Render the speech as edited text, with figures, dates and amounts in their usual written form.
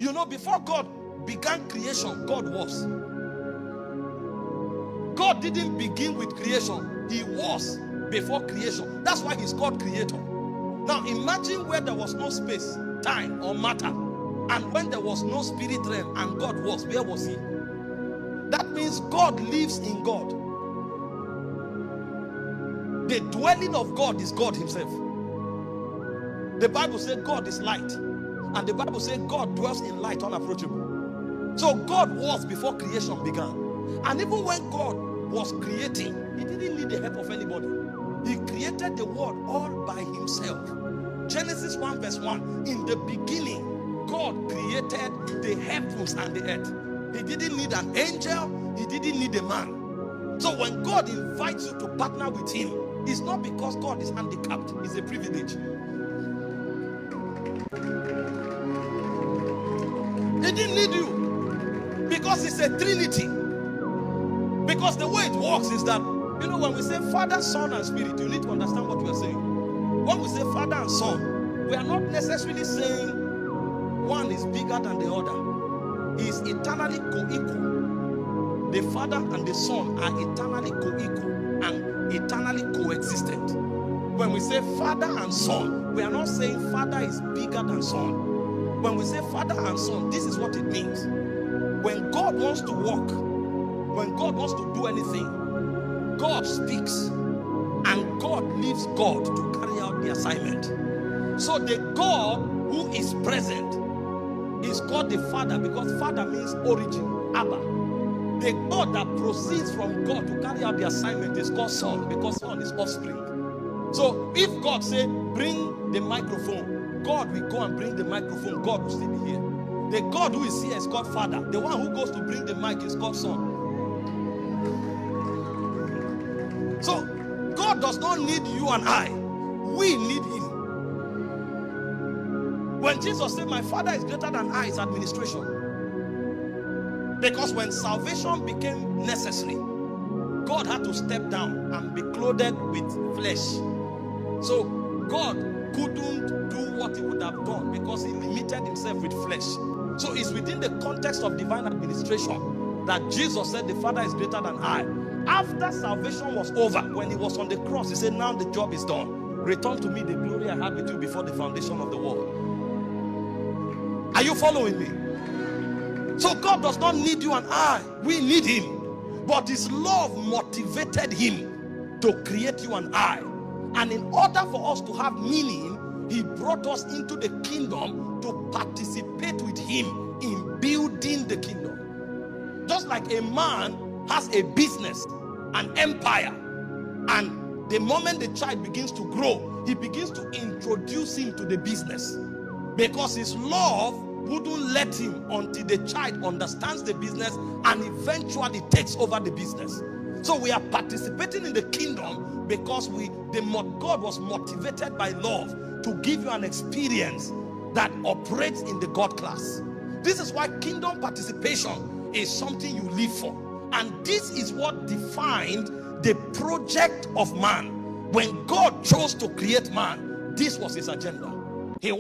You know, before God began creation, God was. God didn't begin with creation. He was before creation. That's why he's called creator. Now imagine where there was no space, time, or matter, and when there was no spirit realm and God was, where was he? That means God lives in God. The dwelling of God is God himself. The Bible says God is light, and the Bible says God dwells in light unapproachable. So God was before creation began. And even when God was creating, he didn't need the help of anybody. He created the world all by himself. Genesis 1 verse 1, in the beginning, God created the heavens and the earth. He didn't need an angel. He didn't need a man. So when God invites you to partner with him, it's not because God is handicapped. It's a privilege. He didn't need you because it's a trinity. Because the way it works is that, you know, when we say Father, Son, and Spirit, you need to understand what we are saying. When we say Father and Son, we are not necessarily saying one is bigger than the other. He is eternally co-equal. The Father and the Son are eternally co-equal and eternally coexistent. When we say Father and Son, we are not saying Father is bigger than Son. When we say Father and Son, this is what it means. When God wants to walk, when God wants to do anything, God speaks, and God leaves God to carry out the assignment. So the God who is present is called the Father, because Father means origin, Abba. The God that proceeds from God to carry out the assignment is called Son, because Son is offspring. So if God say, bring the microphone, God will go and bring the microphone. God will still be here. The God who is here is called Father. The one who goes to bring the mic is called Son. So God does not need you and I. We need him. When Jesus said, my Father is greater than I, it's administration. Because when salvation became necessary, God had to step down and be clothed with flesh. So God couldn't do what he would have done because he limited himself with flesh. So it's within the context of divine administration that Jesus said the Father is greater than I. After salvation was over, when he was on the cross, he said, now the job is done. Return to me the glory I had with you before the foundation of the world. Are you following me? So God does not need you and I. We need him. But his love motivated him to create you and I. And in order for us to have meaning, he brought us into the kingdom to participate with him in building the kingdom. Just like a man has a business, an empire, and the moment the child begins to grow, he begins to introduce him to the business, because his love wouldn't let him until the child understands the business and eventually takes over the business. So we are participating in the kingdom because God was motivated by love to give you an experience that operates in the God class. This is why kingdom participation is something you live for. And this is what defined the project of man. When God chose to create man, this was his agenda. He